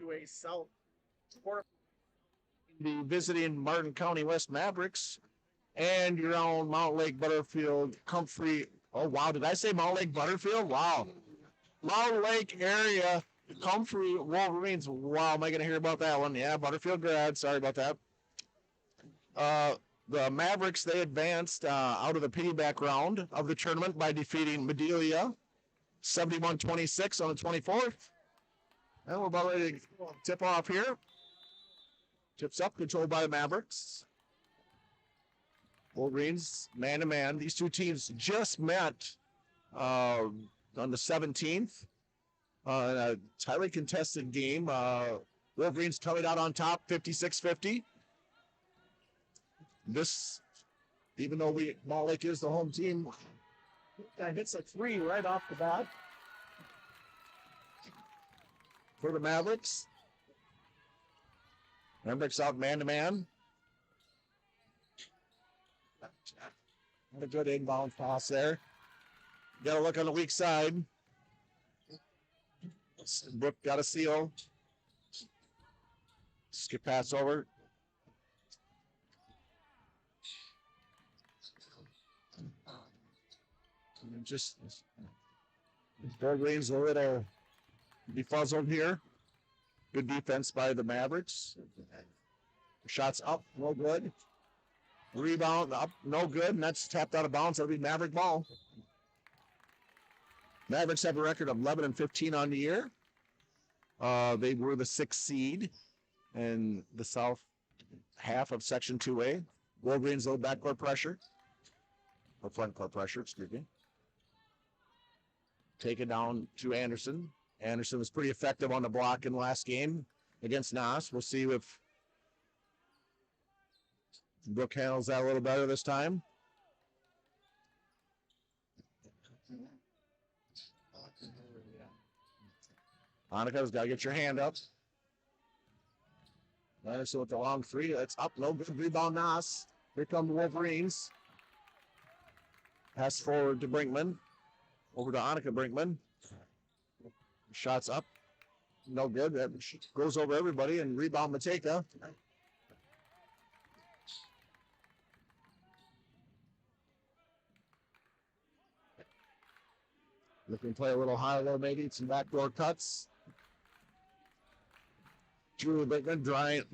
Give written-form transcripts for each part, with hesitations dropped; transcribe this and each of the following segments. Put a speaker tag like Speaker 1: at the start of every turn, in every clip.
Speaker 1: To a South Florida, the visiting Martin County West Mavericks and your own Mount Lake Butterfield Comfrey. Oh wow, did I say Mount Lake Butterfield? Wow, Mount Lake area Comfrey Wolverines. Wow, am I going to hear about that one? Yeah, Butterfield grad. Sorry about that. The Mavericks, they advanced out of the piggyback round of the tournament by defeating Medelia 71-26 on the 24th. And we're about ready to tip off here. Tips up, controlled by the Mavericks. Wolverines, man-to-man. These two teams just met on the 17th. In a tightly contested game. Wolverines coming out on top, 56-50. This, even though Mount Lake is the home team, hits a three right off the bat for the Mavericks. Mavericks out man-to-man. Not a good inbound pass there. Got to look on the weak side. Brooke got a seal. Skip pass over. And just Wolverines a little befuzzled here. Good defense by the Mavericks. Shots up, no good. Rebound up, no good, and that's tapped out of bounds. That'll be Maverick ball. Mavericks have a record of 11-15 on the year. They were the 6th seed in the south half of Section 2A. Wolverines, little backcourt pressure. Or front court pressure, excuse me. Take it down to Anderson. Anderson was pretty effective on the block in the last game against Nas. We'll see if Brooke handles that a little better this time. Annika's got to get your hand up. Anderson with the long three. That's up. No good. Rebound, Nas. Here come the Wolverines. Pass forward to Brinkman. Over to Annika Brinkman. Shots up. No good. That goes over everybody. And rebound, Mateka. Looking to play a little high-low, maybe. Some backdoor cuts. Julie Brinkman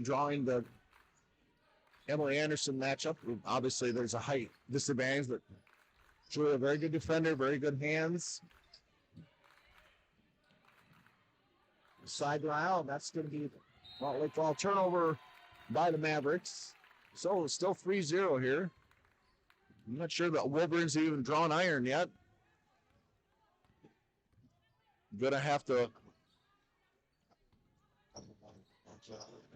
Speaker 1: drawing the Emily Anderson matchup. Obviously, there's a height disadvantage, but Julie, a very good defender, very good hands. Side aisle, that's going to be Lake Fall turnover by the Mavericks. So it's still 3-0 here. I'm not sure that Wolverines have even drawn iron yet. Gonna have to.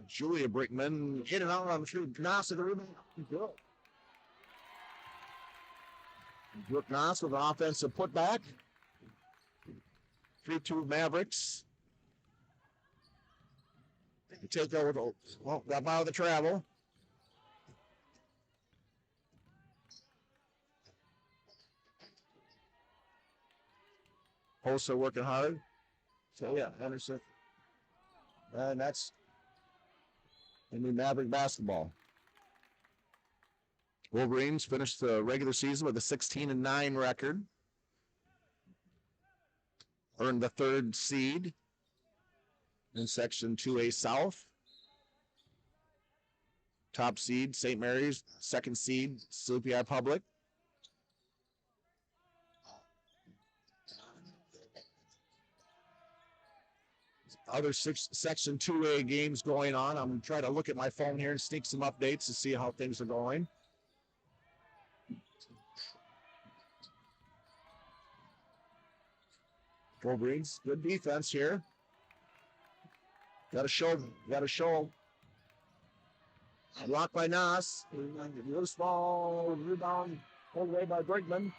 Speaker 1: Julia Brickman hit it out on through Knoss at the rebound. Good. Brooke Knoss with an offensive putback. 3-2 Mavericks. Take over got by with the travel. Hossa working hard. So yeah, Anderson. And that's the new Maverick basketball. Wolverines finished the regular season with a 16-9 record. Earned the 3rd seed in Section 2A South. Top seed, St. Mary's. 2nd seed, Sleepy Eye Public. Other Section 2A games going on. I'm trying to look at my phone here and sneak some updates to see how things are going. Wolverines, good defense here. Got to show. Blocked by Nas. A little small rebound pulled away by Brickman.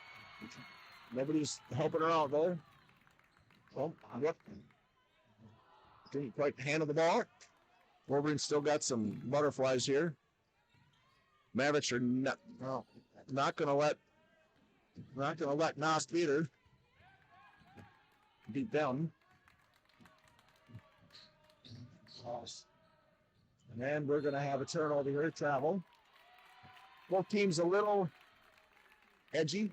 Speaker 1: Nobody's helping her out there. Well, didn't quite handle the ball. Wolverines still got some butterflies here. Mavericks are not going to let Nas beat her. Beat them. And we're going to have a turnover here, travel. Both teams a little edgy.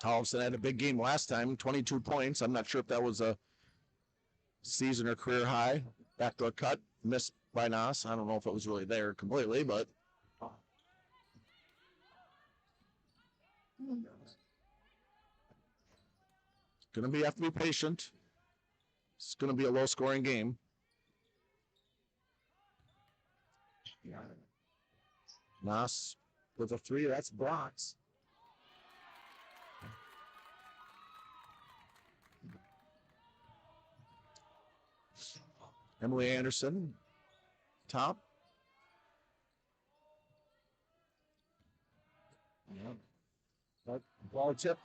Speaker 1: Tollefson had a big game last time, 22 points. I'm not sure if that was a season or career high. Backdoor cut, missed by Nas. I don't know if it was really there completely, but have to be patient. It's going to be a low-scoring game. Nas with a 3, that's blocks. Emily Anderson, top. Ball tip.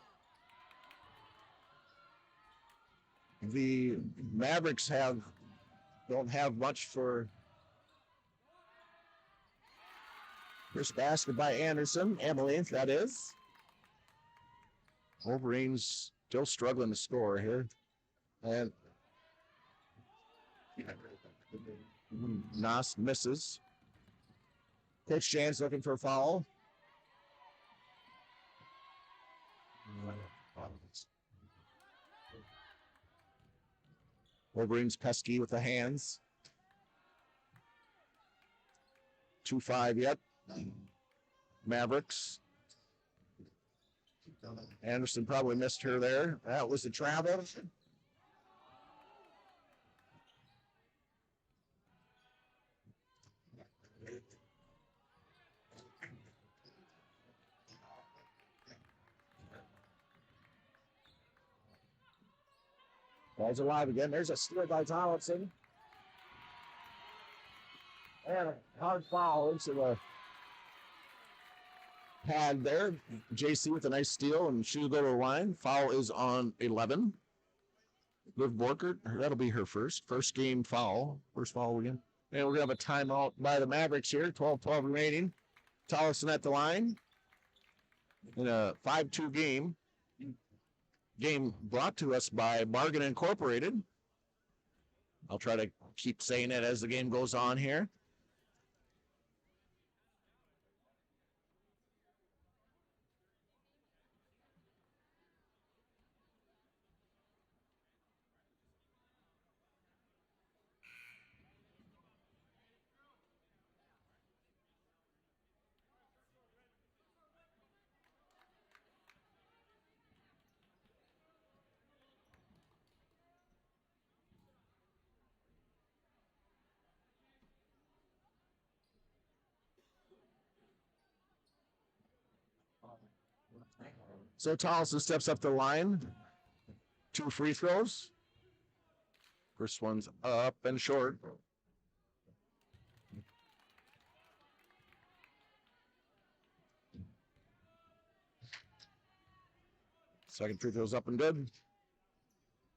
Speaker 1: The Mavericks don't have much for first basket by Anderson. Emily, that is. Wolverines still struggling to score here. And Nas misses. Coach Jan's looking for a foul. Wolverines pesky with the hands. 2-5 yet. Mavericks. Anderson probably missed her there. That was the travel. Ball's alive again. There's a steal by Tollefson. And a hard foul into the pad there. JC with a nice steal, and she'll go to the line. Foul is on 11. Liv Borkert, that'll be her first game foul. First foul again. And we're going to have a timeout by the Mavericks here. 12-12 remaining. Tollefson at the line. In a 5-2 game. Game brought to us by Bargain Incorporated. I'll try to keep saying it as the game goes on here. So Tolleson steps up the line. 2 free throws. First one's up and short. Second free throw's up and good.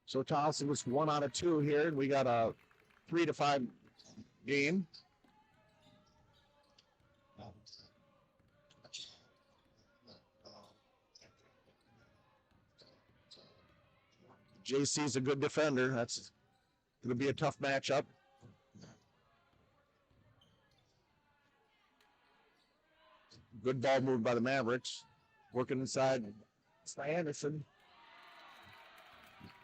Speaker 1: So Tolleson was 1 out of 2 here, and we got a 3-5 game. JC's a good defender. That's going to be a tough matchup. Good ball move by the Mavericks. Working inside. It's by Anderson.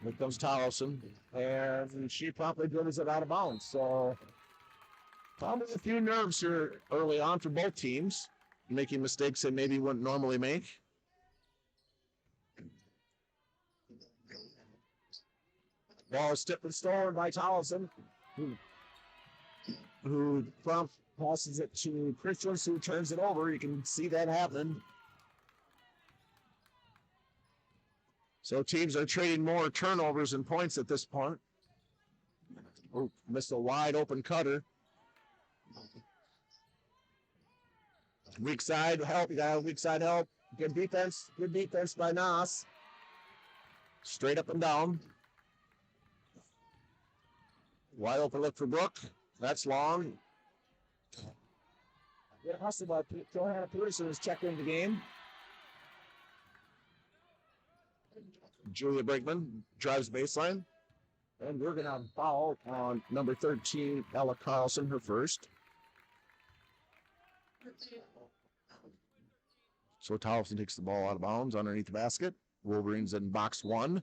Speaker 1: Here comes Tolleson. And she promptly dribbles it out of bounds. So probably a few nerves here early on for both teams. Making mistakes they maybe wouldn't normally make. Ball is tipped and stolen by Tolleson, who prompt passes it to Christians, who turns it over. You can see that happening. So teams are trading more turnovers and points at this point. Oh, missed a wide open cutter. Weak side help. You got weak side help. Good defense. Good defense by Nas. Straight up and down. Wide open look for Brooke. That's long. Good hustle by Johanna Peterson is checked into the game. Julia Brinkman drives baseline. And we're going to foul on number 13, Ella Carlson, her first. So Tolleson takes the ball out of bounds underneath the basket. Wolverines in box 1.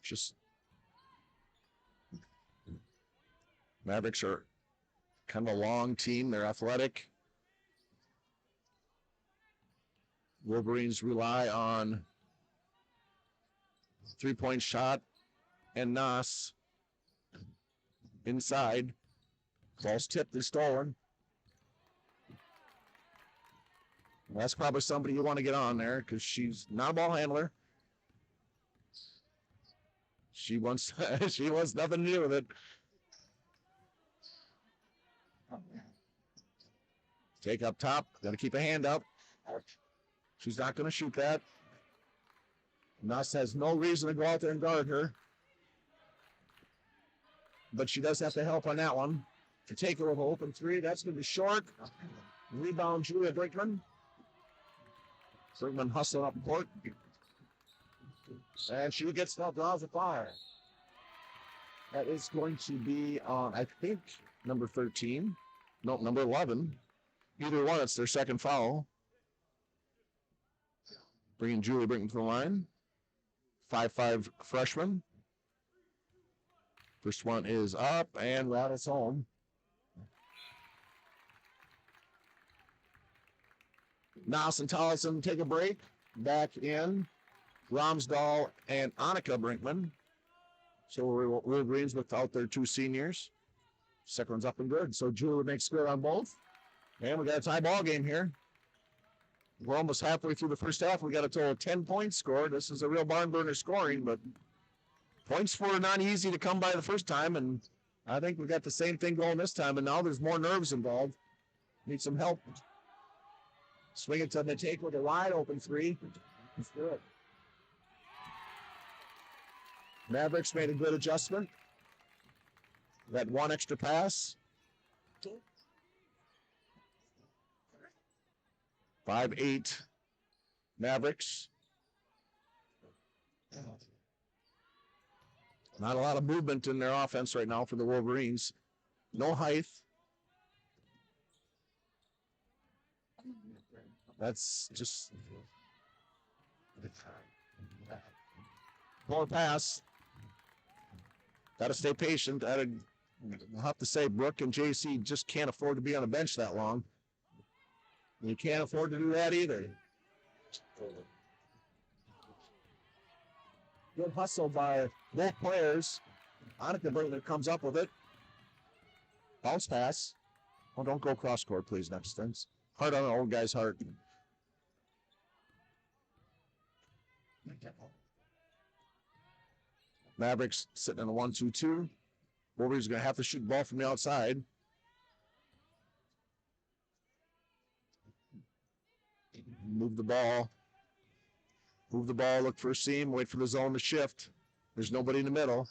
Speaker 1: Just Mavericks are kind of a long team. They're athletic. Wolverines rely on 3-point shot and Nas inside. Ball's tipped and stolen. That's probably somebody you want to get on there because she's not a ball handler. She wants nothing to do with it. Take up top. Got to keep a hand up. She's not going to shoot that. Nuss has no reason to go out there and guard her. But she does have to help on that one. To take her with an open 3. That's going to be short. Rebound, Julia Brinkman. Brinkman hustling up court. And she gets fouled off the fire. That is going to be on, I think, number 13. No, number 11. Either one, it's their second foul. Bringing Julie Brinkman to the line. 5'5" freshman. First one is up and rattles home. Nas and Tolleson take a break. Back in. Ramsdahl and Annika Brinkman. So Wolverines without their 2 seniors. Second one's up and good. So Julie makes good on both. And we got a tie ball game here. We're almost halfway through the first half. We got a total of 10 points scored. This is a real barn burner scoring, but points were not easy to come by the first time, and I think we got the same thing going this time, and now there's more nerves involved. Need some help. Swing it to the take with a wide open 3. Let's do it. Mavericks made a good adjustment. That one extra pass. 5'8" Mavericks. Not a lot of movement in their offense right now for the Wolverines. No height. That's just poor pass. Got to stay patient. I'll have to say Brooke and JC just can't afford to be on a bench that long. You can't afford to do that either. Good hustle by both players. Annika Brinkman comes up with it. Bounce pass. Oh, don't go cross court, please, next instance. Heart on an old guy's heart. Mavericks sitting in a 1-2-2. Wolverines going to have to shoot the ball from the outside. Move the ball. Move the ball, look for a seam, wait for the zone to shift. There's nobody in the middle.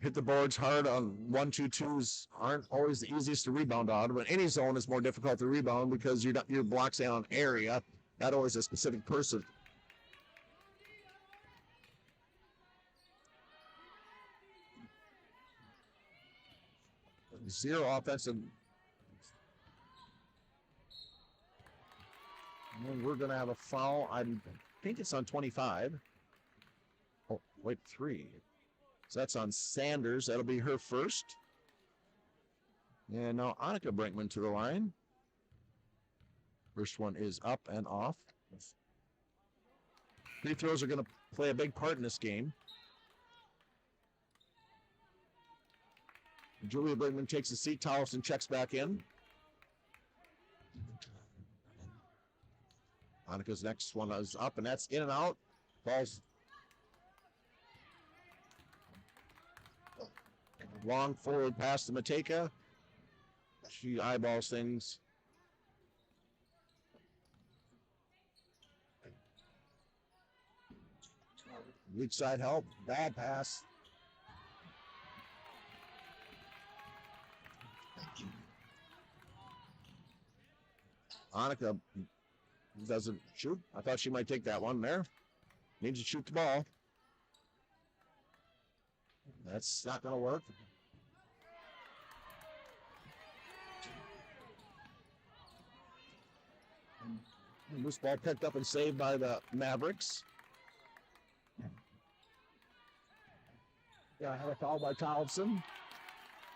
Speaker 1: Hit the boards hard on 1-2-2s aren't always the easiest to rebound on, but any zone is more difficult to rebound because your blocks on area, not always a specific person. Zero offensive. And we're going to have a foul. I think it's on 25. Oh, wait, 3. So that's on Sanders. That'll be her first. And now Annika Brinkman to the line. First one is up and off. Free throws are going to play a big part in this game. Julia Brinkman takes a seat. Tollefson checks back in. Annika's next one is up, and that's in and out. Ball's long forward pass to Mateka. She eyeballs things. Weak side help. Bad pass. Annika doesn't shoot. I thought she might take that one there. Needs to shoot the ball. That's not going to work. This ball picked up and saved by the Mavericks. Yeah, I had a foul by Tollefson.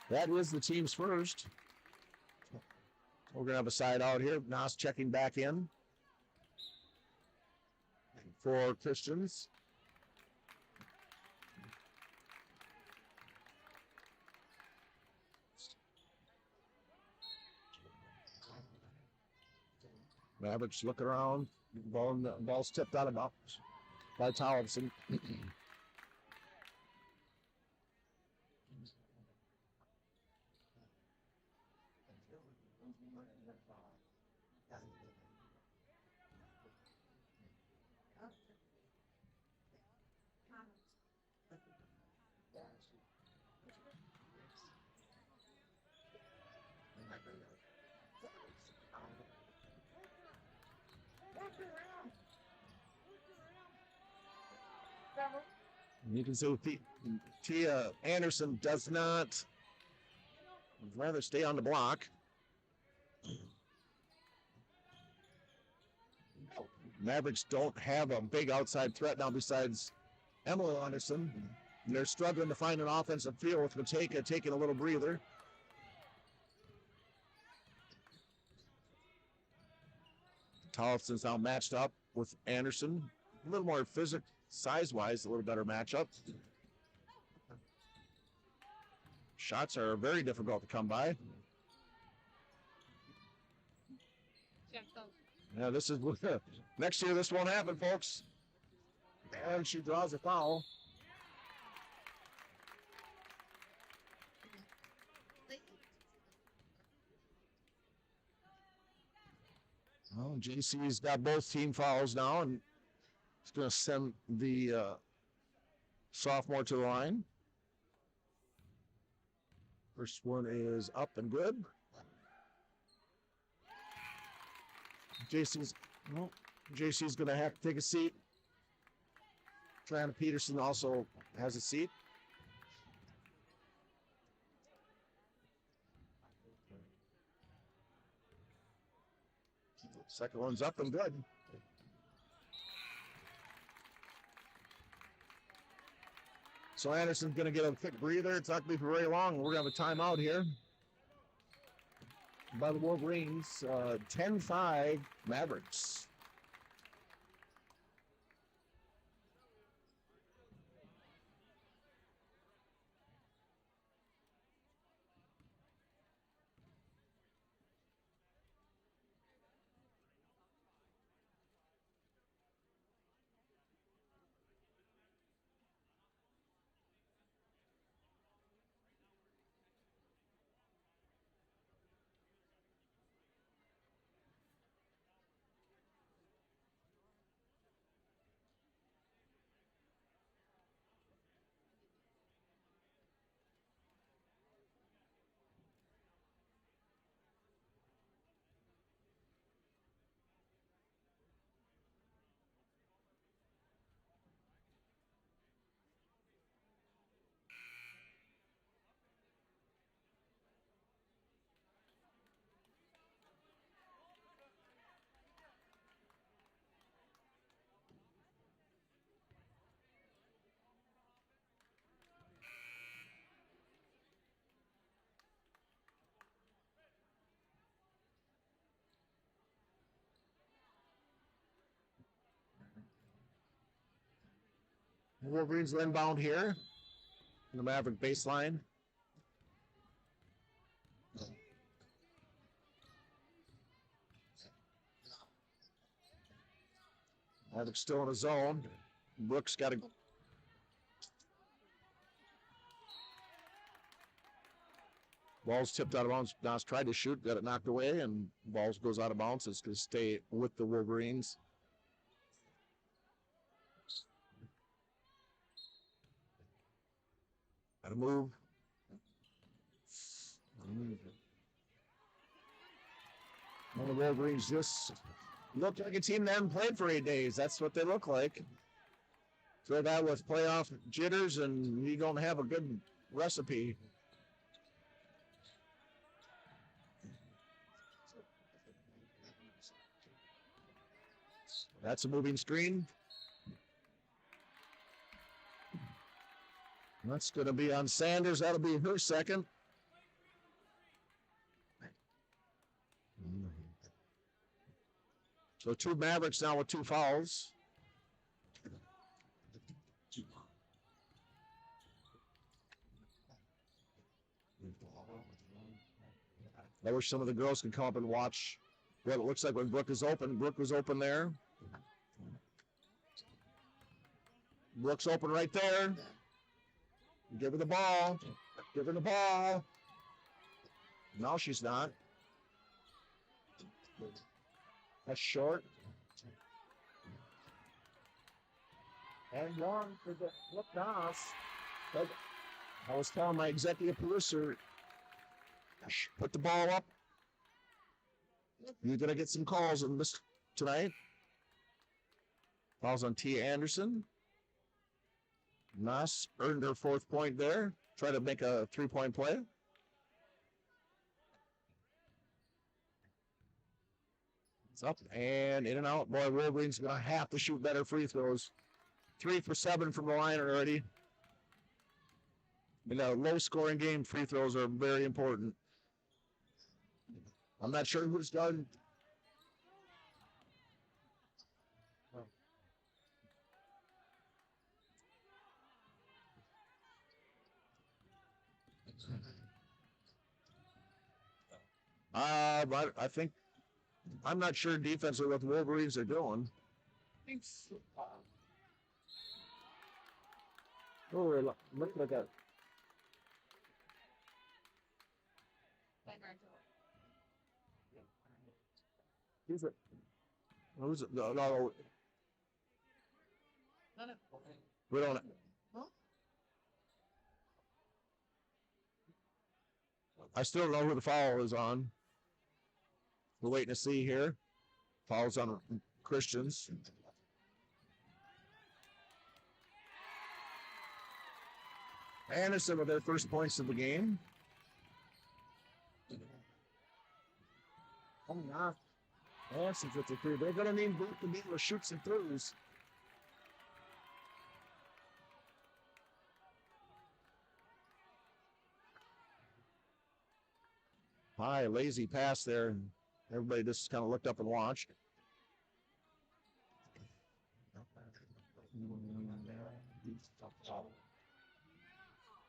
Speaker 1: That is the team's first. We're going to have a side out here. Nas checking back in for Christians. Mavericks looking around. Ball's tipped out of bounds by Tollefson. You can see Tia Anderson does not rather stay on the block. Mavericks don't have a big outside threat now besides Emily Anderson. And they're struggling to find an offensive field with Mateka taking a little breather. Tollefson's now matched up with Anderson. A little more physical, size-wise, a little better matchup. Shots are very difficult to come by. Yeah, this is next year. This won't happen, folks. And she draws a foul. Well, JC's got both team fouls now, and it's going to send the sophomore to the line. First one is up and good. JC's going to have to take a seat. Triana Peterson also has a seat. Second one's up and good. So Anderson's going to get a quick breather. It's not going to be for very long. We're going to have a timeout here by the Wolverines. 10-5 Mavericks. Wolverines inbound here. The Maverick baseline. Maverick still in his zone. Brooks got to. Ball's tipped out of bounds. Nas tried to shoot, got it knocked away, and balls goes out of bounds. It's going to stay with the Wolverines. Got to move. And the Wolverines just look like a team that hasn't played for 8 days. That's what they look like. Throw that with playoff jitters, and you don't have a good recipe. That's a moving screen. That's going to be on Sanders. That'll be her second. So 2 Mavericks now with 2 fouls. I wish some of the girls could come up and watch what it looks like when Brooke is open. Brooke was open there. Brooke's open right there. Give her the ball. Give her the ball. No, she's not. That's short. And one for the look Nas. I was telling my executive producer, put the ball up. You're going to get some calls on this tonight. Calls on Tia Anderson. Nas earned her 4th point there. Try to make a 3-point play. It's up and in and out. Boy, Wolverine's going to have to shoot better free throws. 3 for 7 from the line already. In a low-scoring game, free throws are very important. I'm not sure who's done. But I think I'm not sure defensively what the Wolverines are doing. Oh, look at that. Who's it? Who's it? No. We don't. I still don't know who the foul is on. We're waiting to see here. Foul's on Christians. Anderson with their first points of the game. Oh, yeah. Anderson's with the 3. They're going to need Brooke to be able to shoot some threes. High, lazy pass there, and everybody just kind of looked up and watched.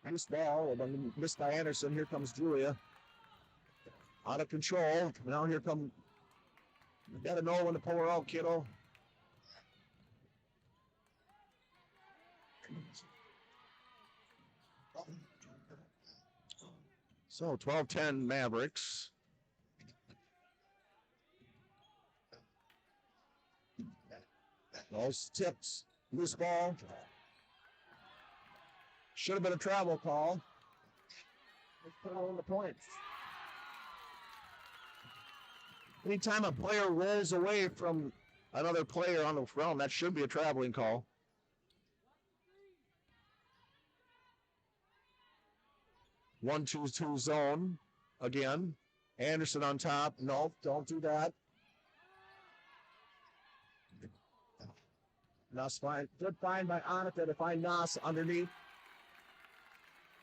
Speaker 1: Nice ball, missed by Anderson. Here comes Julia. Out of control. Now here come. You got to know when to pull her out, kiddo. So 12-10 Mavericks. Those tips. Loose ball. Should have been a travel call. Let's put it on the points. Anytime a player rolls away from another player on the front, that should be a traveling call. One, two zone again. Anderson on top. Nope, don't do that. Nas fine. Good find by Annika to find Nas underneath.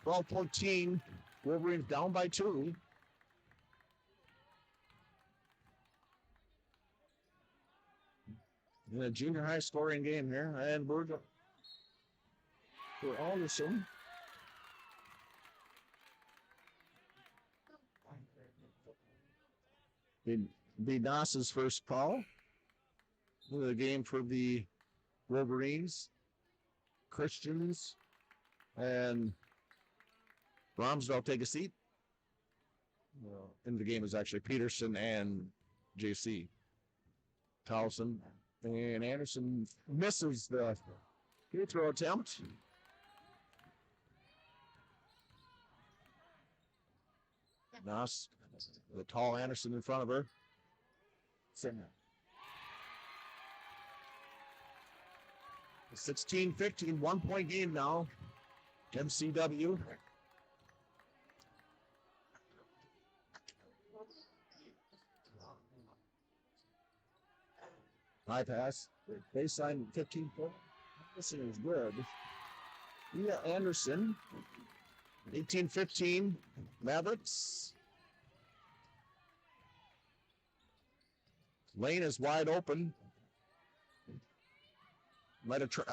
Speaker 1: 12-14. Wolverines down by 2. In a junior high scoring game here. And we're for Alderson. Be Nas's first call. The game for the Wolverines, Christians, and Romsdale take a seat. In the game is actually Peterson and JC. Towson and Anderson misses the free throw attempt. Nas, the tall Anderson in front of her. 16-15, 1 point game now. MCW. High pass. Baseline 15 point. This is good. Leah Anderson. 18-15. Mavericks. Lane is wide open. Might have tried.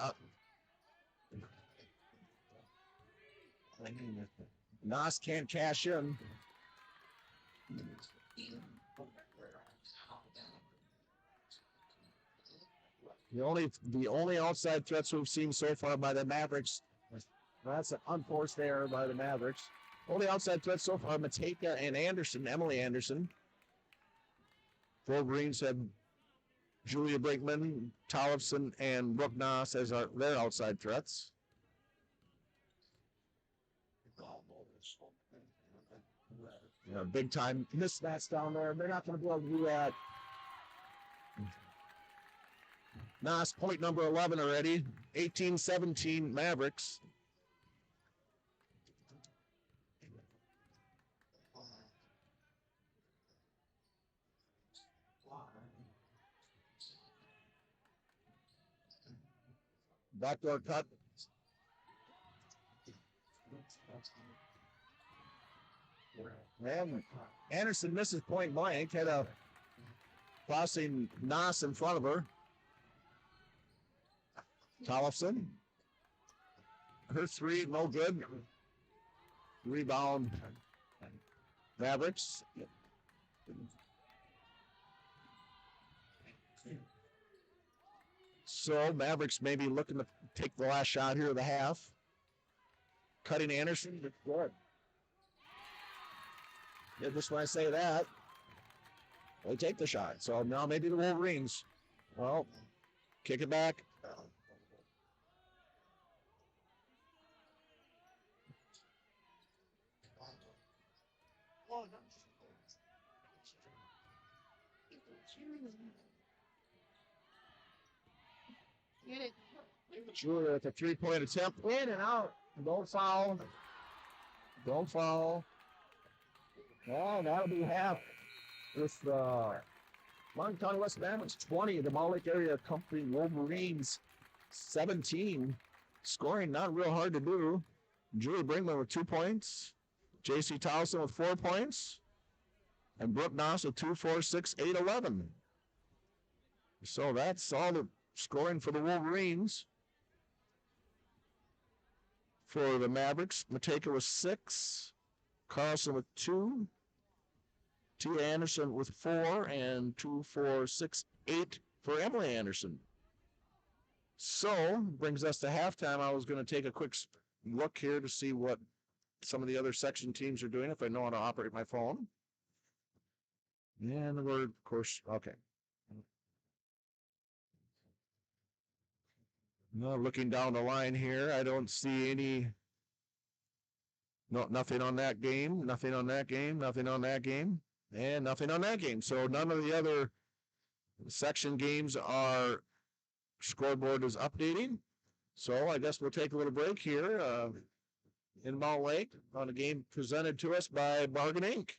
Speaker 1: Nas can't cash in. The only outside threats we've seen so far by the Mavericks. That's an unforced error by the Mavericks. Only outside threats so far, Mateka and Anderson, Emily Anderson. Wolverines have Julia Brinkman, Tollefson, and Brooke Nas as their outside threats. Big time mismatch down there. They're not going to be able to do that. Nas, point number 11 already. 18-17 Mavericks. Backdoor cut. And Anderson misses point blank. Had a crossing Nas in front of her. Tollefson. Her three, no good. Rebound. Mavericks. So Mavericks maybe looking to take the last shot here of the half. Cutting Anderson, but good. Yeah, just when I say that, they take the shot. So now maybe the Wolverines. Well, kick it back. Sure, at the three-point attempt, in and out. Don't foul. Don't foul. Well, that'll be half. With Martin County West Mavericks 20, the Mall Lake Area Company Wolverines 17. Scoring not real hard to do. Julie Brinkman with 2 points. J.C. Towson with 4 points. And Brooke Noss with 2, 4, 6, 8, 11. So that's all the scoring for the Wolverines. For the Mavericks, Mateka with 6. Carlson with 2. Tia Anderson with 4. And 2, 4, 6, 8 for Emily Anderson. So, brings us to halftime. I was going to take a quick look here to see what some of the other section teams are doing, if I know how to operate my phone. And we're, of course, okay. No, looking down the line here, I don't see any. No, nothing on that game, nothing on that game, nothing on that game, and nothing on that game. So none of the other section games are scoreboard is updating. So I guess we'll take a little break here in Mount Lake on a game presented to us by Bargain Inc.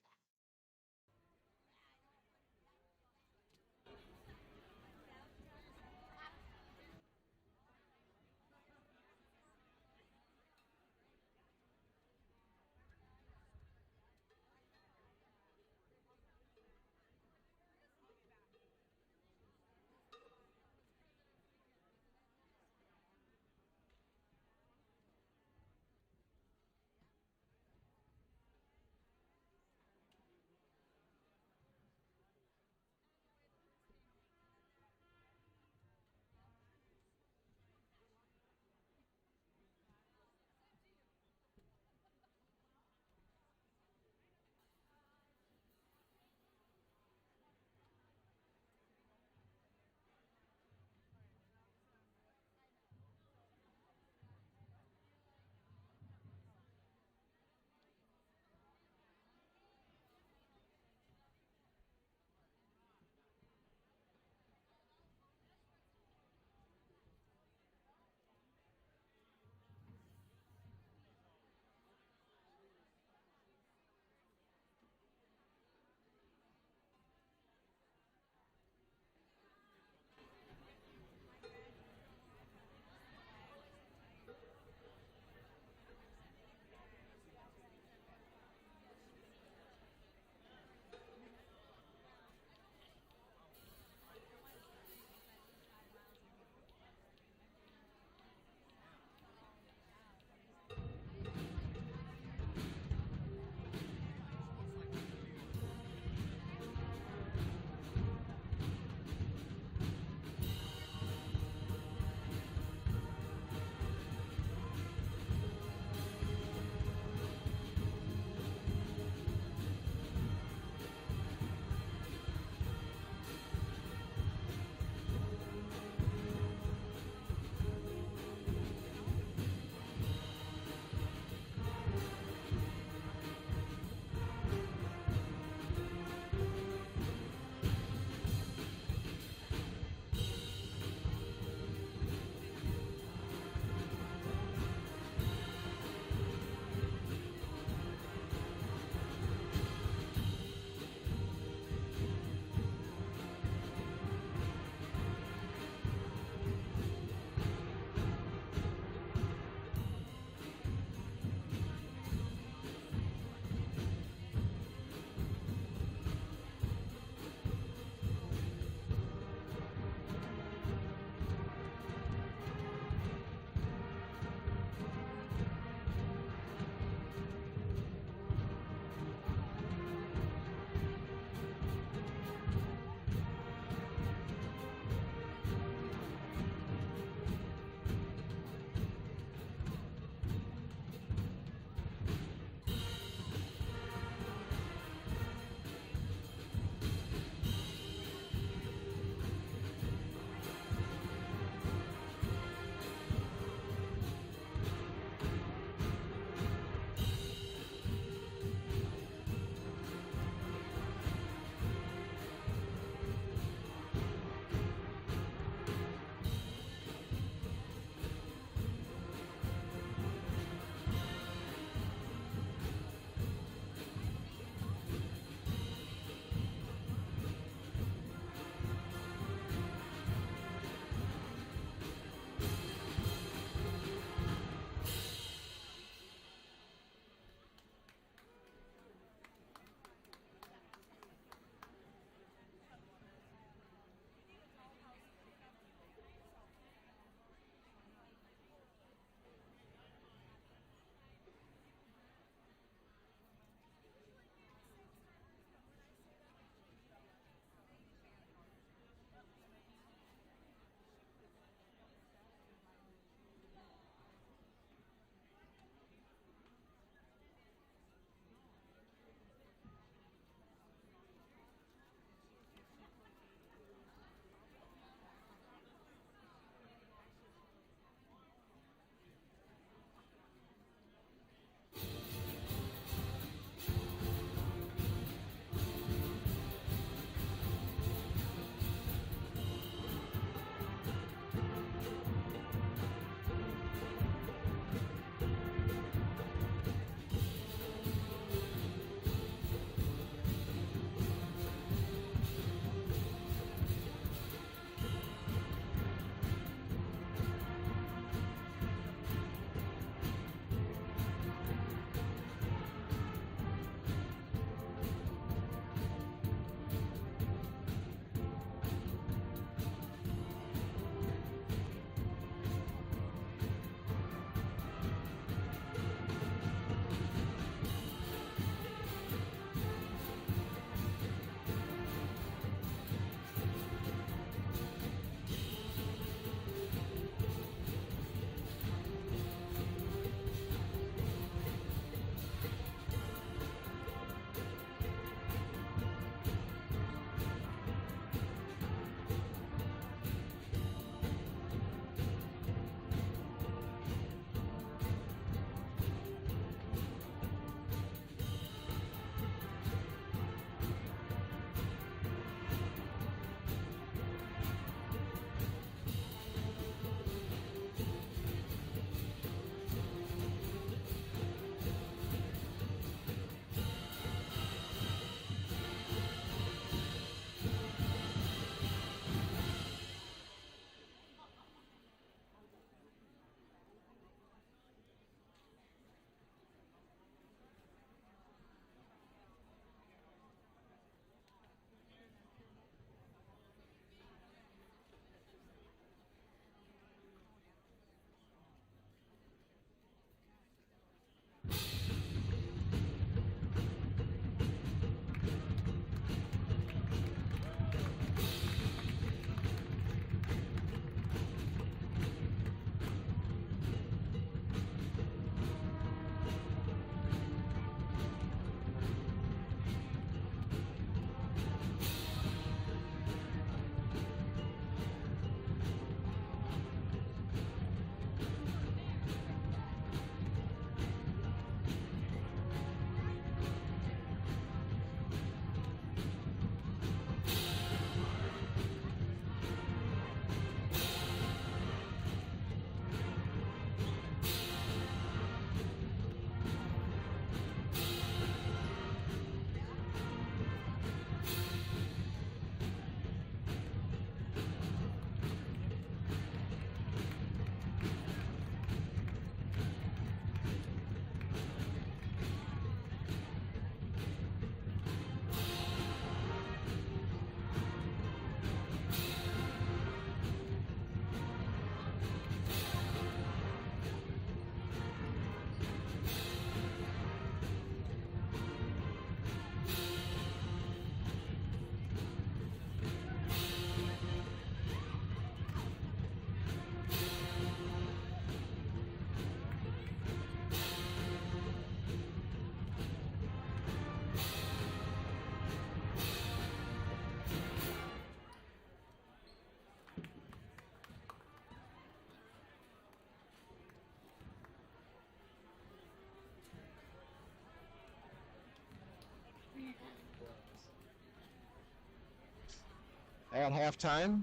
Speaker 1: at halftime.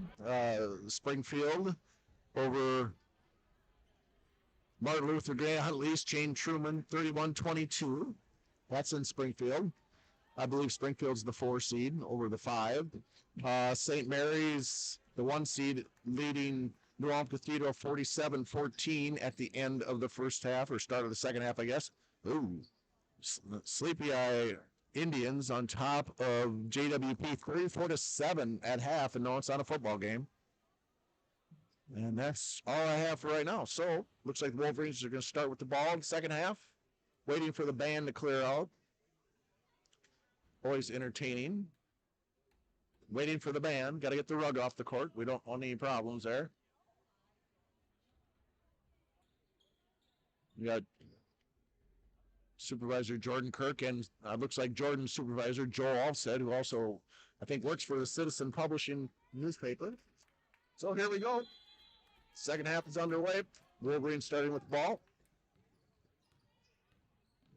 Speaker 1: Springfield over Martin Luther Gray, Huntley East, Jane Truman, 31-22. That's in Springfield. I believe Springfield's the 4 seed over the 5. St. Mary's, the 1 seed, leading New Ulm Cathedral 47-14 at the end of the first half, or start of the second half, I guess. Ooh, Sleepy Eye Indians on top of JWP 34-7 at half, and no, it's not a football game. And that's all I have for right now. So, looks like the Wolverines are going to start with the ball in the second half, waiting for the band to clear out. Always entertaining. Waiting for the band. Got to get the rug off the court. We don't want any problems there. We got Supervisor Jordan Kirk, and looks like Jordan's supervisor, Joel Alstead, who also, I think, works for the Citizen Publishing newspaper. So here we go. Second half is underway. Wolverines starting with the ball.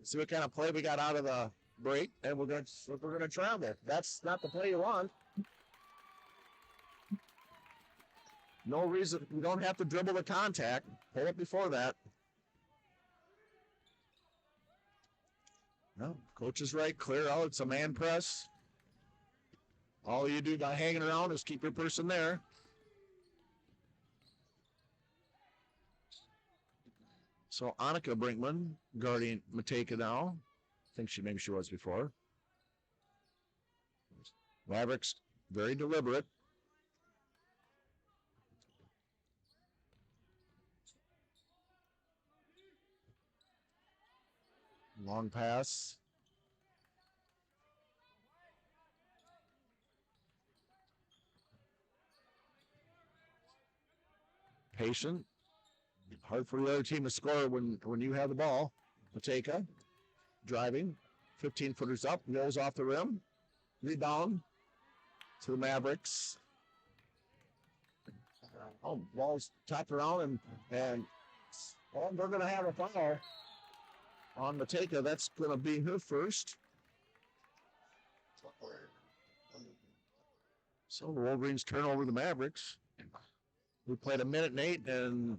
Speaker 1: See what kind of play we got out of the break, and we're gonna travel. That's not the play you want. No reason. You don't have to dribble the contact. Pull it before that. No, coach is right. Clear out. It's a man press. All you do by hanging around is keep your person there. So Annika Brinkman guarding Mateka now. I think maybe she was before. Mavericks very deliberate. Long pass. Patient. Hard for the other team to score when you have the ball. Mateka driving. 15-footers up. Rolls off the rim. Rebound to the Mavericks. Oh, ball's tapped around and they're going to have a foul on Mateka. That's going to be her first. So the Wolverines turn over the Mavericks. We played 1 minute and 8, and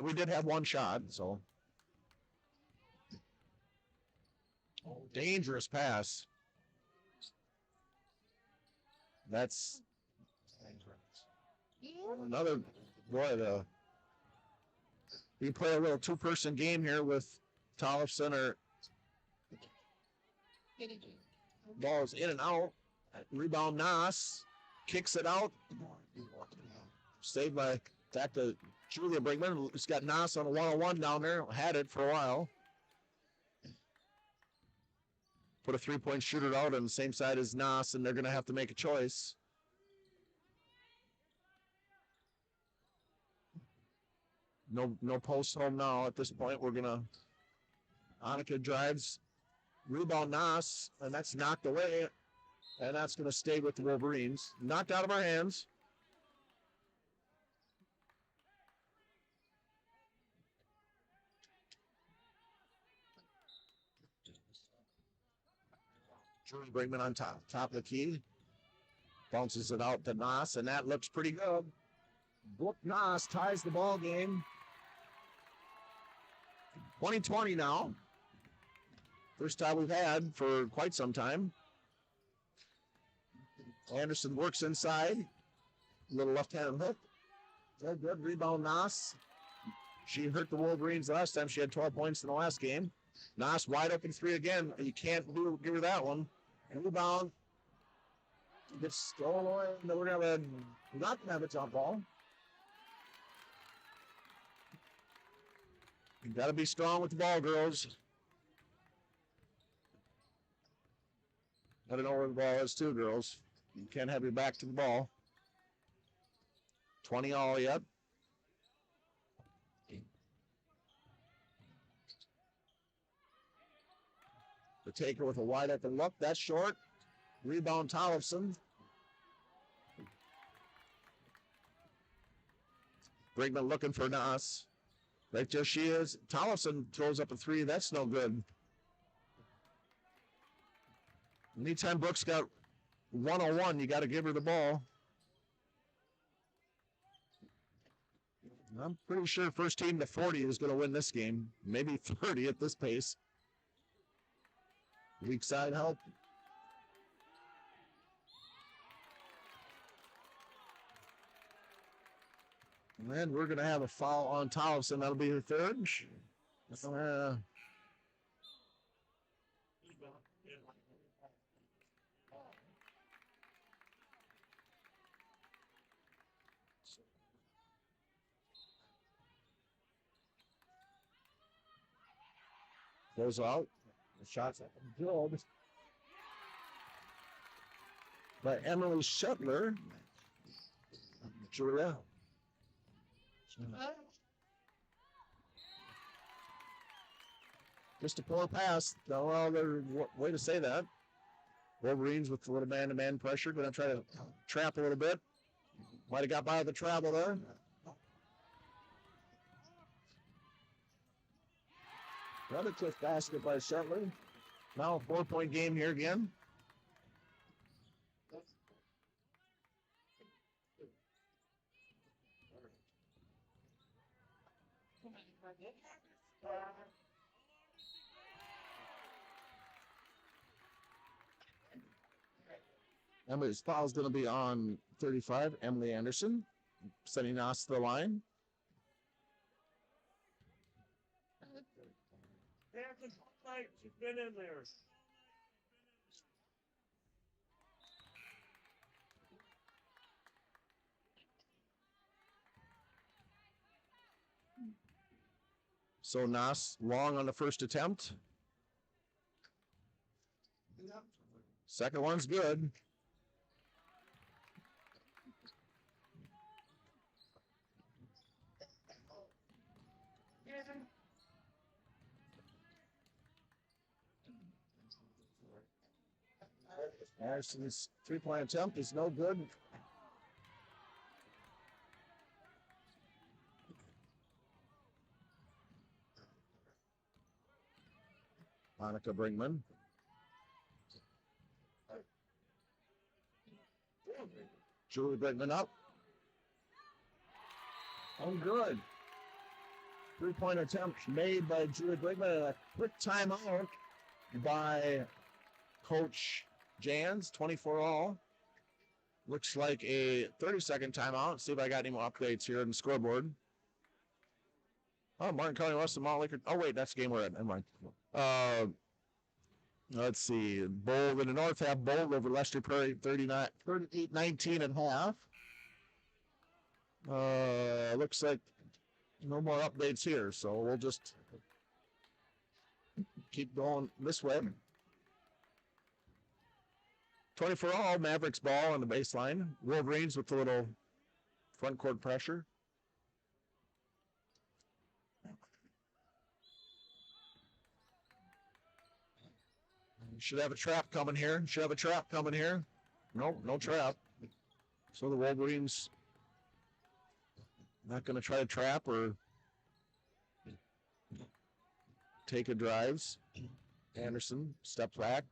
Speaker 1: we did have one shot. So dangerous pass. That's another boy. We play a little 2-person game here with Tollefson or ball's in and out. Rebound Nas kicks it out. Saved by back to Julia Brinkman. It's got Nas on a 1-on-1 down there. Had it for a while. Put a 3-point shooter out on the same side as Nas, and they're going to have to make a choice. No post home now at this point. We're going to Annika drives, rebound Nas, and that's knocked away, and that's going to stay with the Wolverines. Knocked out of our hands. Julie Brinkman on top of the key. Bounces it out to Nas, and that looks pretty good. Book Nas ties the ball game. 20-20 now. First time we've had for quite some time. Anderson works inside. Little left-handed hook. Good rebound, Nas. She hurt the Wolverines last time. She had 12 points in the last game. Nas wide open 3 again. You can't give her that one. And rebound. Gets stolen away. We're not going to have a jump ball. You got to be strong with the ball, girls. Got to know where the ball is, too, girls. You can't have your back to the ball. 20 all yet. The taker with a wide open look. That's short. Rebound Tollefson. Brinkman looking for Nas. Right there she is. Tollefson throws up a 3. That's no good. Anytime Brooks got 1-on-1, you got to give her the ball. I'm pretty sure first team to 40 is going to win this game. Maybe 30 at this pace. Weak side help. And then we're going to have a foul on Tollefson. That'll be her third. Goes out. The shot's good. By Emily Shuttler. Julia. Just a poor pass. No, well, way to say that. Wolverines with a little man-to-man pressure. Going to try to trap a little bit. Might have got by the travel there. Another quick basket by Shuttler. Now a 4-point game here again. Emily's foul is going to be on 35, Emily Anderson, sending us to the line.
Speaker 2: She's been in there.
Speaker 1: So Nas long on the first attempt. Second one's good. Harrison's 3-point attempt is no good. Monica Brinkman. Julie Brinkman up. Oh, good. 3-point attempt made by Julie Brinkman and a quick timeout by Coach Jans, 24 all. Looks like a 30-second timeout. See if I got any more updates here on the scoreboard. Oh, Martin County West and Mount Laker. Oh, wait, that's the game we're at. Never mind. Let's see. Bold in the north half, Bold over Lester Prairie, 38-19 and half. Looks like no more updates here, so we'll just keep going this way. 24 all, Mavericks ball on the baseline. Wolverines with a little front court pressure. Should have a trap coming here. Nope, no trap. So the Wolverines not going to try to trap or take a drives. Anderson steps back.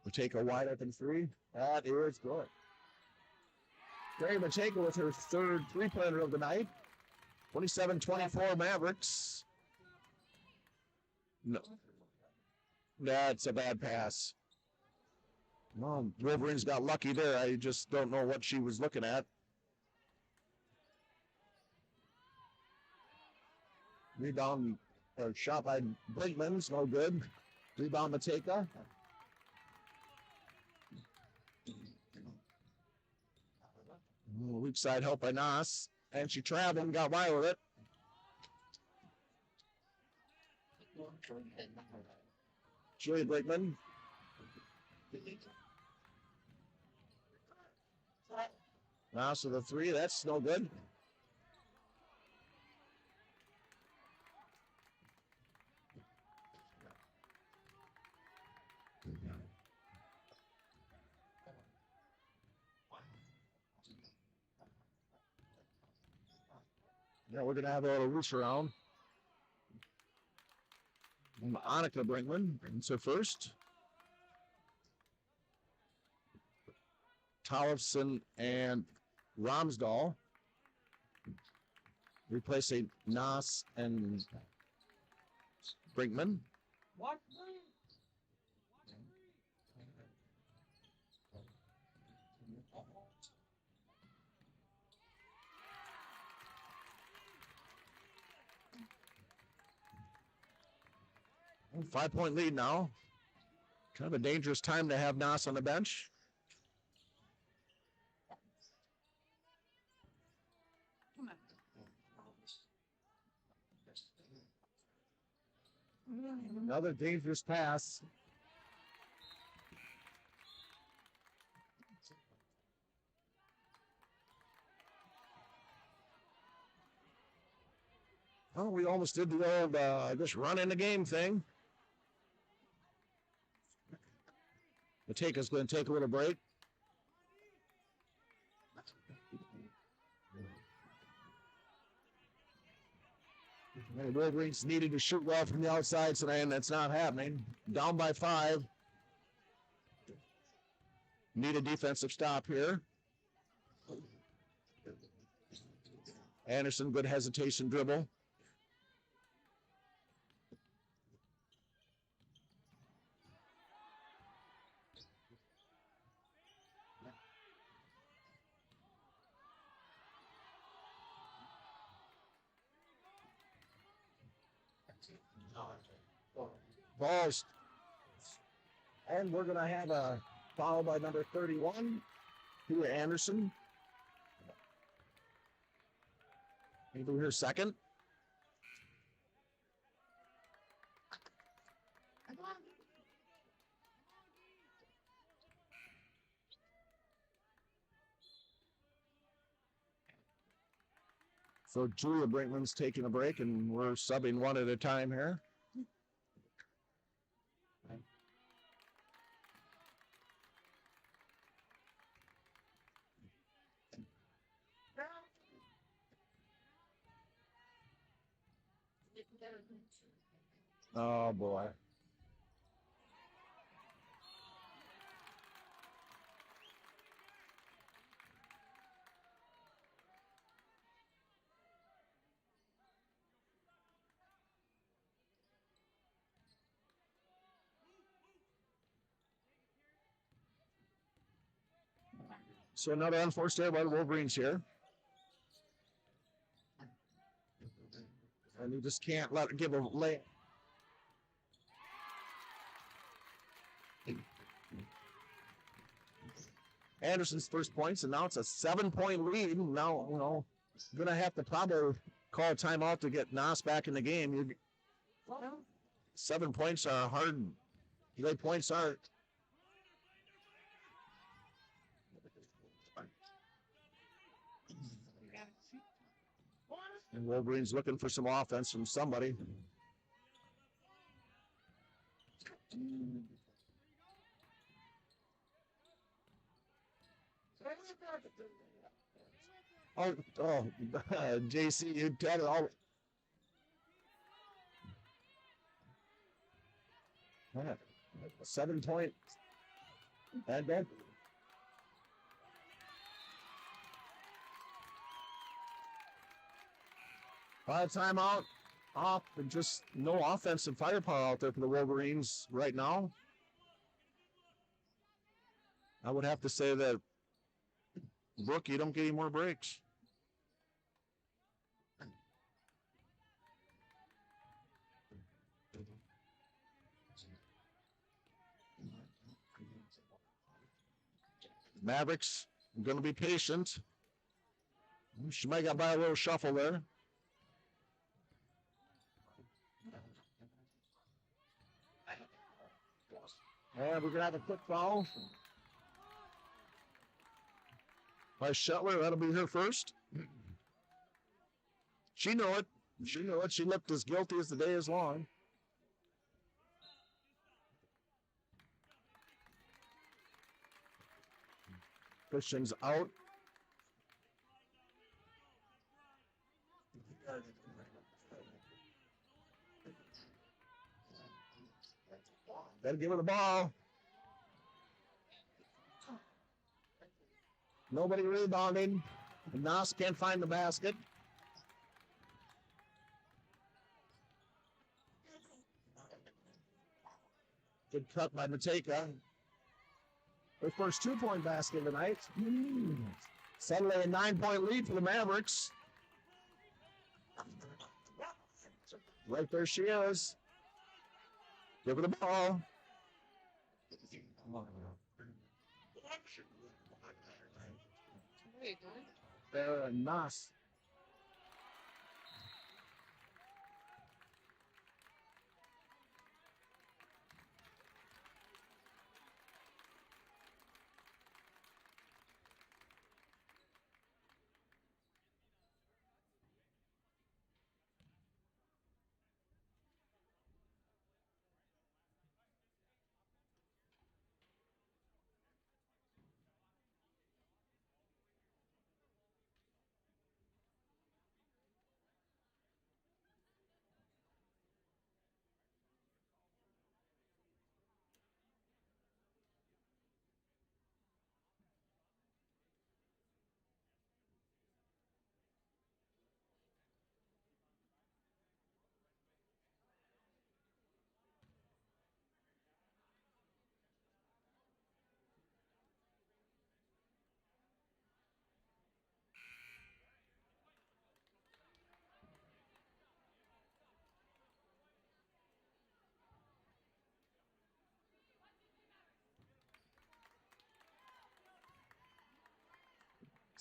Speaker 1: We take a wide open three. That is good. Gary Mateka with her third three-pointer of the night. 27-24 Mavericks. No. That's a bad pass. Well, Wolverines got lucky there. I just don't know what she was looking at. Rebound or shot by Brinkman's no good. Rebound Mateka. Weak side help by Nas. And she traveled and got by with it. Julie Brinkman. Now, so the three, that's no good. Yeah, we're going to have a little loose around. Monica Brinkman, it's her first. Tollefson and Ramsdahl replacing Nas and Brinkman.
Speaker 2: What?
Speaker 1: Oh, 5-point lead now. Kind of a dangerous time to have Nas on the bench. Another dangerous pass. Oh, we almost did the old just run in the game thing. Mateka's going to take a little break. The Wolverines needed to shoot well from the outside today, and that's not happening. Down by 5. Need a defensive stop here. Anderson, good hesitation dribble. Balls. And we're going to have a foul by number 31, to Anderson. Anybody here second? So Julia Brinkman's taking a break, and we're subbing one at a time here. Oh, boy. So another unforced error by the Wolverines here. And you just can't let it give a lay. Anderson's first points, and now it's a 7-point lead. Now, going to have to probably call a timeout to get Nas back in the game. 7 points are hard. 8 points are. And Wolverines looking for some offense from somebody. Oh, JC, you tell it all. 7 point. And then. Timeout off, and just no offensive firepower out there for the Wolverines right now. I would have to say that, Brooke, you don't get any more breaks. Mavericks going to be patient. She might get by a little shuffle there. And we're going to have a quick foul by Shetler. That'll be her first. She knew it. She knew it. She looked as guilty as the day is long. Christian's out. Gotta give her the ball. Nobody rebounding. Nas can't find the basket. Good cut by Mateka. Their first 2-point basket of the night. Suddenly a 9-point lead for the Mavericks. Right there she is. Give her the ball. Very nice.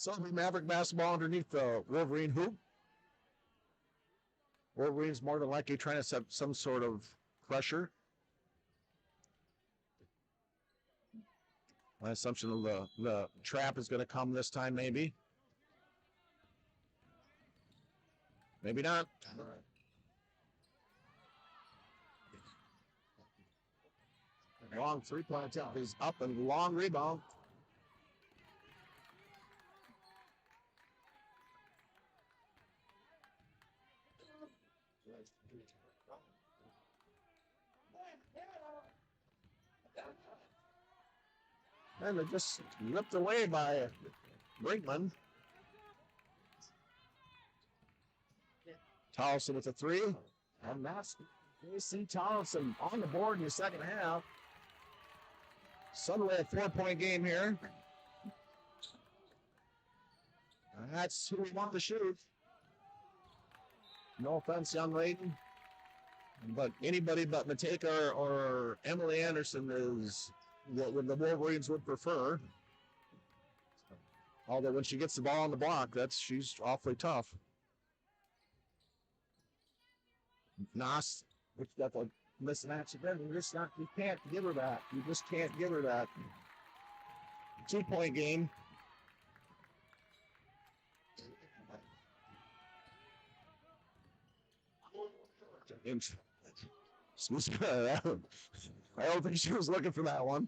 Speaker 1: So the Maverick basketball underneath the Wolverine hoop. Wolverine's more than likely trying to set some sort of pressure. My assumption of the trap is going to come this time, maybe. Maybe not. Long 3-point attempt. He's up and long rebound. And they're just ripped away by Brinkman. Tolleson with a 3. And that's AC Tolleson on the board in the second half. Suddenly a 4-point game here. That's who we want to shoot. No offense, young lady. But anybody but Mateka or Emily Anderson is what the Wolverines would prefer. Although when she gets the ball on the block, she's awfully tough. Nas, which got a mismatch again. You can't give her that. You just can't give her that. 2-point game. I don't think she was looking for that one.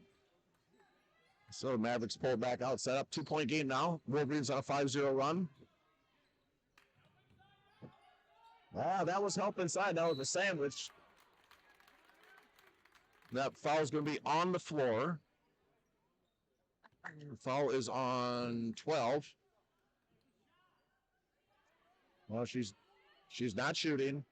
Speaker 1: So Mavericks pulled back out, set up 2-point game now. Wolverines on a 5-0 run. Ah, that was help inside. That was a sandwich. That foul is going to be on the floor. The foul is on 12. Well, she's not shooting.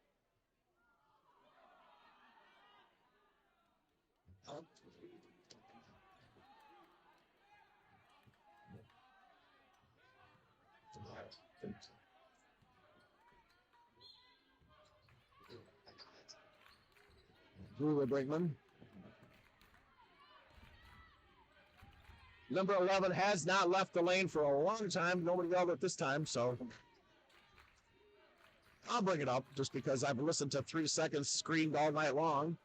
Speaker 1: Julia Brinkman. Number 11 has not left the lane for a long time. Nobody yelled at this time, so I'll bring it up just because I've listened to 3 seconds screamed all night long,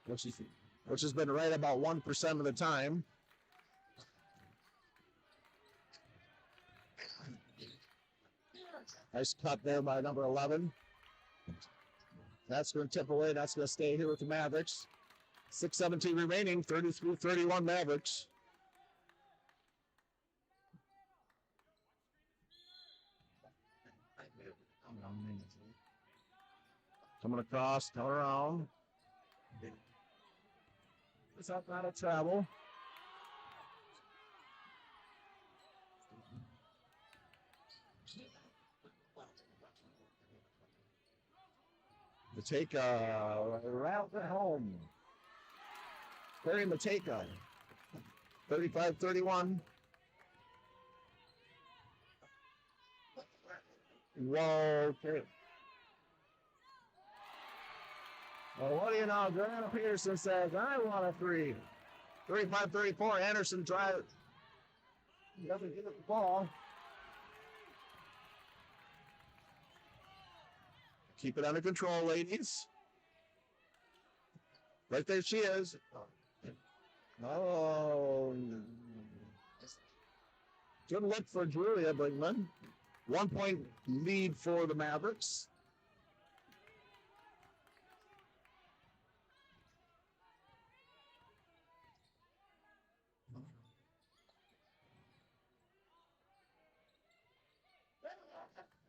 Speaker 1: which has been right about 1% of the time. Nice cut there by number 11. That's going to tip away. That's going to stay here with the Mavericks. 6:17 remaining, 33-31 Mavericks. Coming across, coming around. It's out of travel. To take a route at home. Perry Mateka, 35-31. Whoa, okay. Well, what do you know? Grant Peterson says, I want a three. 35-34. Anderson drives. Doesn't get the ball. Keep it under control, ladies. Right there she is. Oh. Good look for Julia Bigman. 1 point lead for the Mavericks.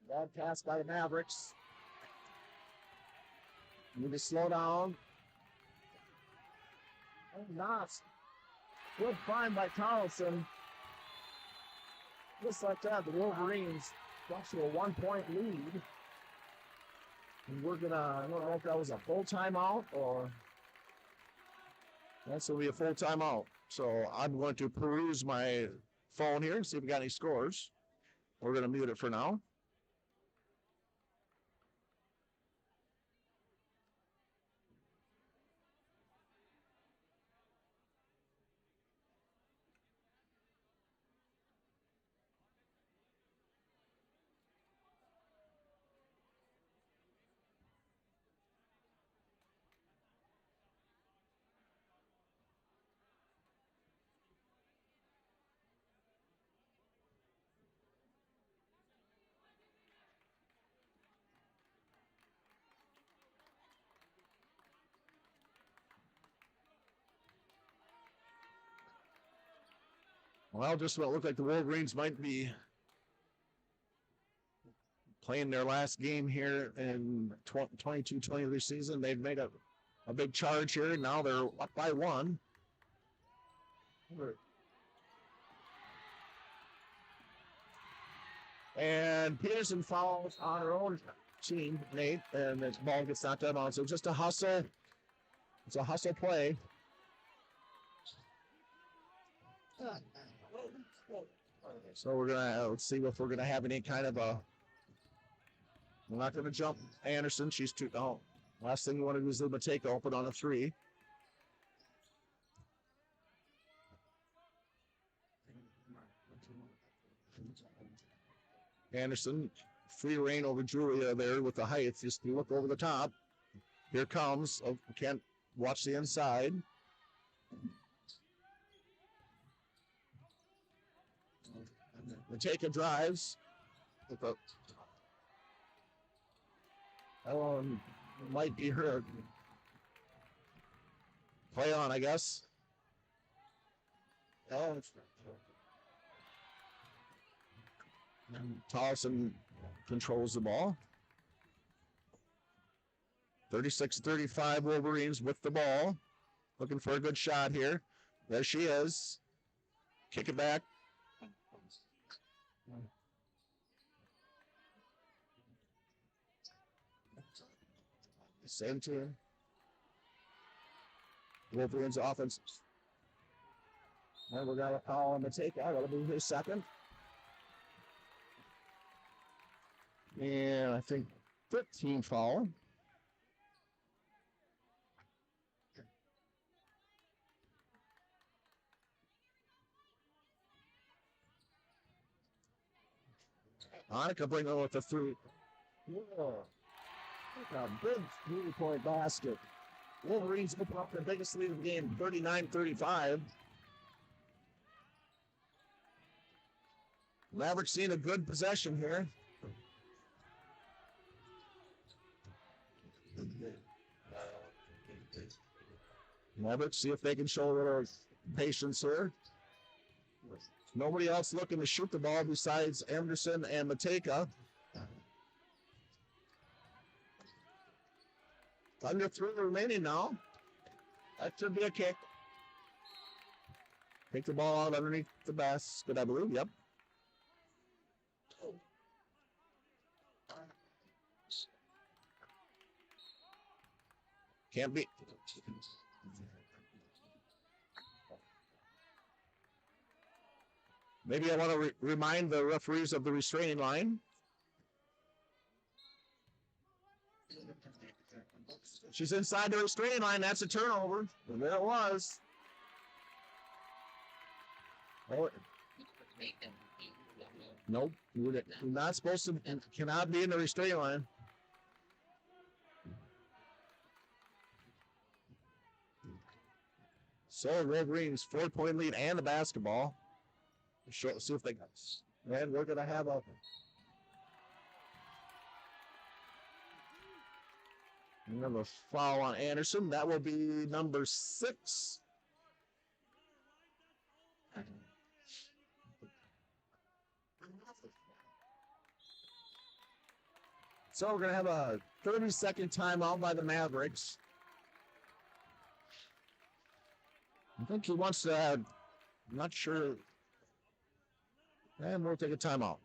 Speaker 1: Bad pass by the Mavericks. Need to slow down. Oh, nice. Good find by Carlson. Just like that, the Wolverines got to a 1 point lead. And we're gonna, I don't know if that was a full timeout or that's gonna be a full timeout. So I'm going to peruse my phone here and see if we got any scores. We're gonna mute it for now. Well, just what it looked like the Wolverines might be playing their last game here in 22-23 season. They've made a big charge here. Now they're up by one. And Peterson fouls on her own team, Nate, and the ball gets knocked out on. So just a hustle. It's a hustle play. So we're gonna let's see if we're gonna have any kind of a. We're not gonna jump Anderson. She's too. Oh, last thing we want to do is Mateka open on a three. Anderson, free reign over Julia there with the height. Just look over the top. Here comes. Oh, can't watch the inside. Mateka drives. That one might be her. Play on, I guess. Oh, Tolson controls the ball. 36-35 Wolverines with the ball. Looking for a good shot here. There she is. Kick it back. Same team. Wolverines offense. And we're going to call on the takeout. That'll be his second. And I think 15 foul. Annika bring over with the three. Whoa. A big 3-point basket. Wolverines open up the biggest lead of the game, 39-35. Mavericks seeing a good possession here. Mavericks see if they can show a little patience here. Nobody else looking to shoot the ball besides Anderson and Mateka. Under 3 remaining now. That should be a kick. Take the ball out underneath the basket, I believe. Yep. Can't be. Maybe I want to remind the referees of the restraining line. She's inside the restraining line. That's a turnover. And there it was. Oh, nope. You're not supposed to and cannot be in the restraining line. So Wolverines 4-point lead and the basketball. See if they got. And we're gonna have a. Another foul on Anderson. That will be number 6. So we're going to have a 30-second timeout by the Mavericks. I think he wants to, I'm not sure. And we'll take a timeout.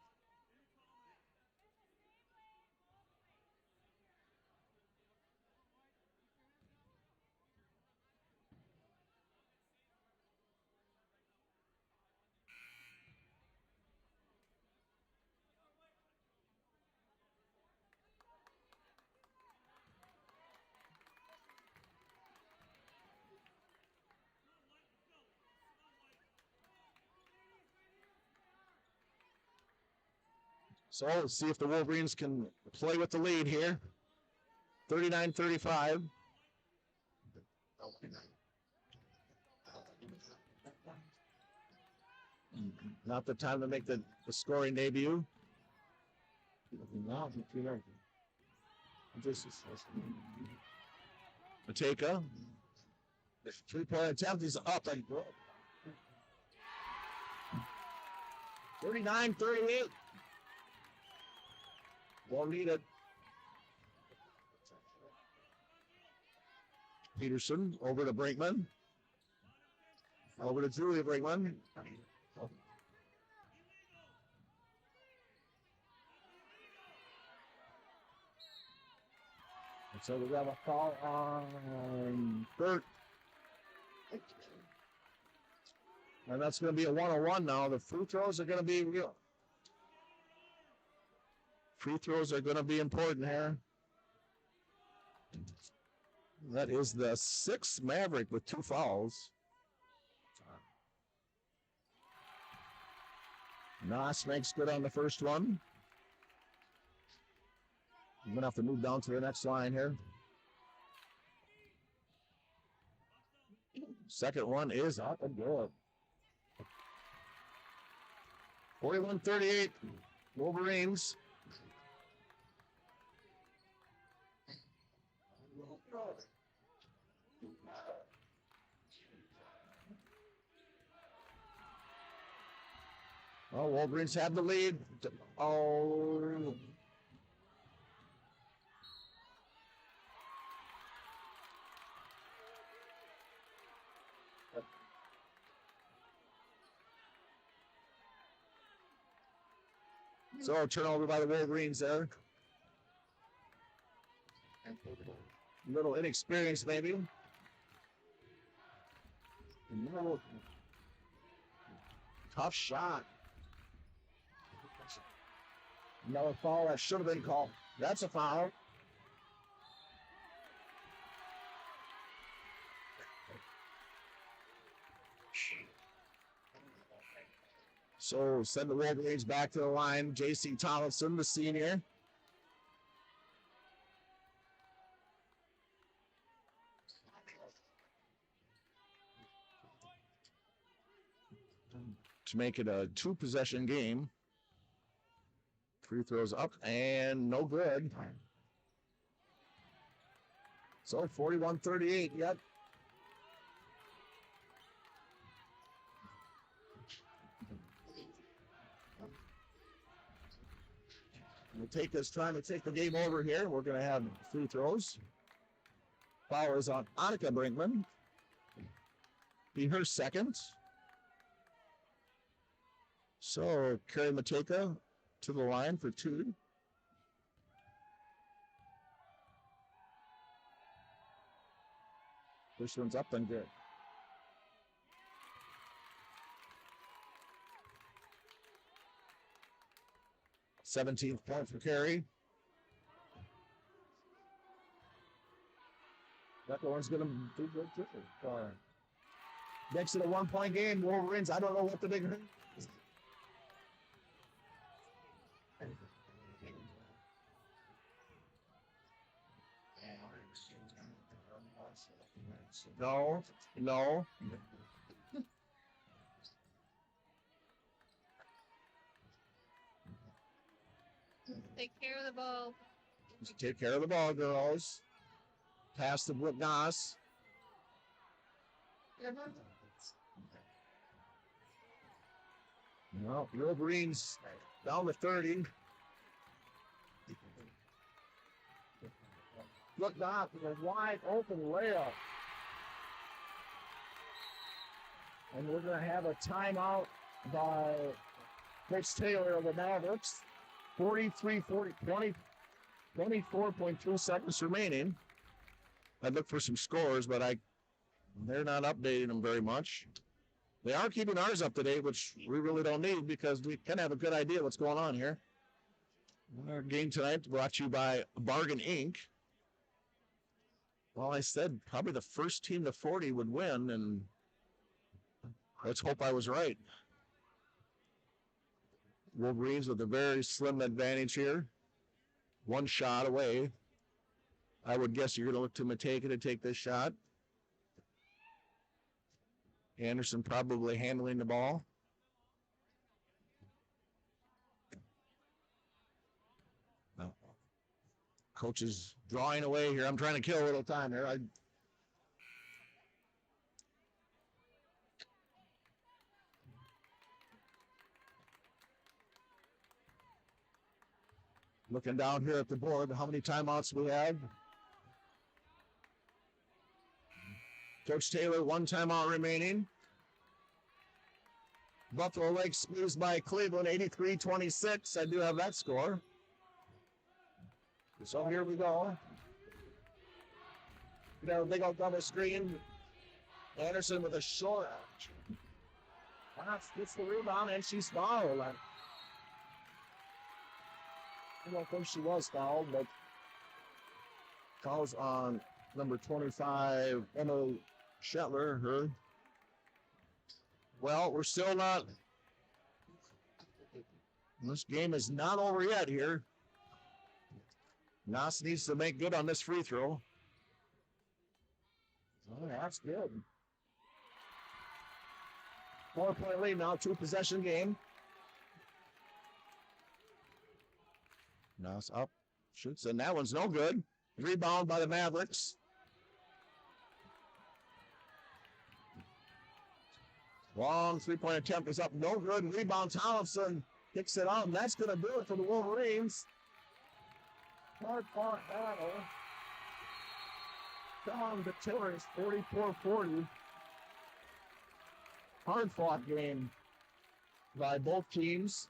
Speaker 1: So let's see if the Wolverines can play with the lead here. 39-35. Not the time to make the scoring debut. Mateka. The 3-point attempt is up and good. 39-38. Won't need it. Peterson over to Brinkman. Over to Julia Brinkman. So we have a foul on Burt. And that's going to be a 1-on-1 now. The free throws are going to be real. Free throws are going to be important here. That is the 6th Maverick with 2 fouls. Noss makes good on the first one. I'm going to have to move down to the next line here. Second one is up and good. 41-38, Wolverines. Oh, Wolverines have the lead. Oh. So turnover by the Wolverines there. A little inexperienced maybe. Tough shot. Another foul that should have been called. That's a foul. So send the Wolverines back to the line. J.C. Tomlinson, the senior. To make it a 2-possession game. Free throws up and no good. So 41-38, yep. Mateka's trying to take the game over here. We're going to have free throws. Foul is on Annika Brinkman. Be her second. So Carrie Mateka to the line for 2. This one's up and good. 17th point for Carey. That one's going to do good too. Next to the 1 point game, Wolverines. I don't know what the big is. No.
Speaker 3: Take care of the ball.
Speaker 1: Take care of the ball, girls. Pass to Brooke Goss. No, Wolverines down to 30. Brooke Goss with a wide open layup. And we're going to have a timeout by Coach Taylor of the Mavericks. 24.2 seconds remaining. I looked for some scores, but they're not updating them very much. They are keeping ours up to date, which we really don't need because we kind of have a good idea what's going on here. Our game tonight brought to you by Bargain Inc. Well, I said probably the first team to 40 would win, and let's hope I was right. Wolverines with a very slim advantage here. One shot away. I would guess you're going to look to Mateka to take this shot. Anderson probably handling the ball. No. Coach is drawing away here. I'm trying to kill a little time here. Looking down here at the board, how many timeouts we have? Coach Taylor, 1 timeout remaining. Buffalo Lake squeezed by Cleveland, 83-26. I do have that score. So here we go. We got a big old double screen. Anderson with a short. Gets the rebound, and she's fouled. I don't think she was fouled, but calls on number 25, Emma Shetler, her. Well, we're still not. This game is not over yet here. Nas needs to make good on this free throw. Oh, that's good. 4-point lead now, 2-possession game. Nas up, shoots, and that one's no good. Rebound by the Mavericks. Long 3-point attempt is up, no good. Rebound, Tomlinson kicks it out, and that's going to do it for the Wolverines. Hard-fought battle. Down to Tillers, 44-40. Hard-fought game by both teams.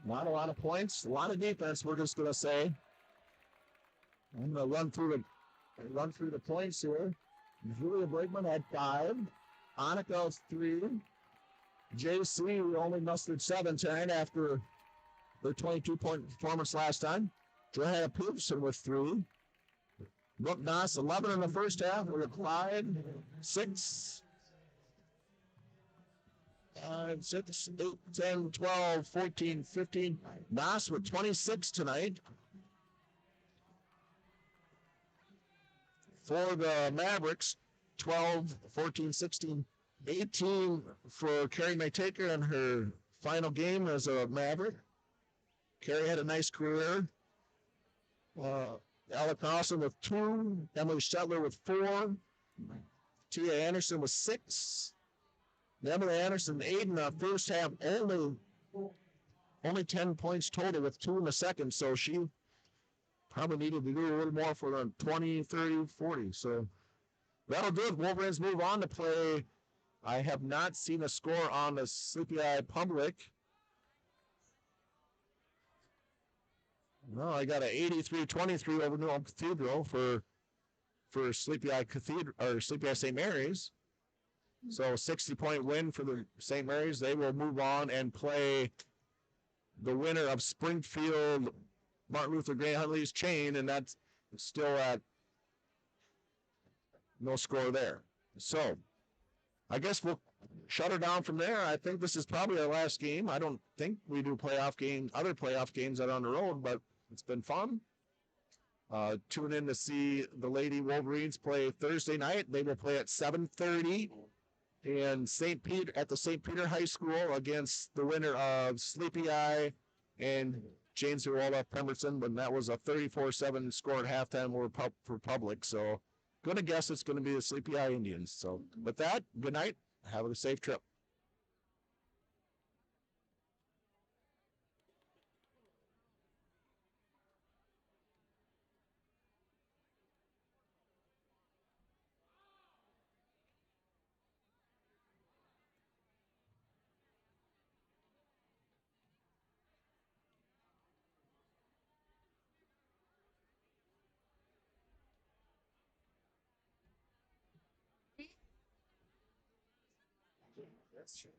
Speaker 1: Not a lot of points, a lot of defense, we're just going to say. I'm going to run through the points here. Julia Brigman had 5. Annika 3. JC only mustered 7 tonight after their 22-point performance last time. Johanna Peterson with 3. Brooke Noss, 11 in the first half. We applied 6. 6, 8, 10, 12, 14, 15. Noss with 26 tonight. For the Mavericks, 12, 14, 16, 18 for Carrie Maytaker in her final game as a Maverick. Carrie had a nice career. Alec Carlson with 2. Emily Shetler with 4. Tia Anderson with 6. Emily Anderson, 8 in the first half, only 10 points total with 2 in the second, so she probably needed to do a little more for the 20, 30, 40. So that'll do it. Wolverines move on to play. I have not seen a score on the Sleepy Eye Public. No, I got an 83-23 over New Ulm Cathedral for Sleepy Eye Cathedral or Sleepy Eye St. Mary's. So 60-point win for the St. Mary's. They will move on and play the winner of Springfield Martin Luther Grant Huntley's chain, and that's still at no score there. So I guess we'll shut her down from there. I think this is probably our last game. I don't think we do playoff games, other playoff games that are on the road, but it's been fun. Tune in to see the Lady Wolverines play Thursday night. They will play at 7:30 in St. Peter at the St. Peter High School against the winner of Sleepy Eye and James Hirola Pemberton. But that was a 34-7 score at halftime for public. So, gonna guess it's gonna be the Sleepy Eye Indians. So, with that, good night. Have a safe trip.
Speaker 3: That's true.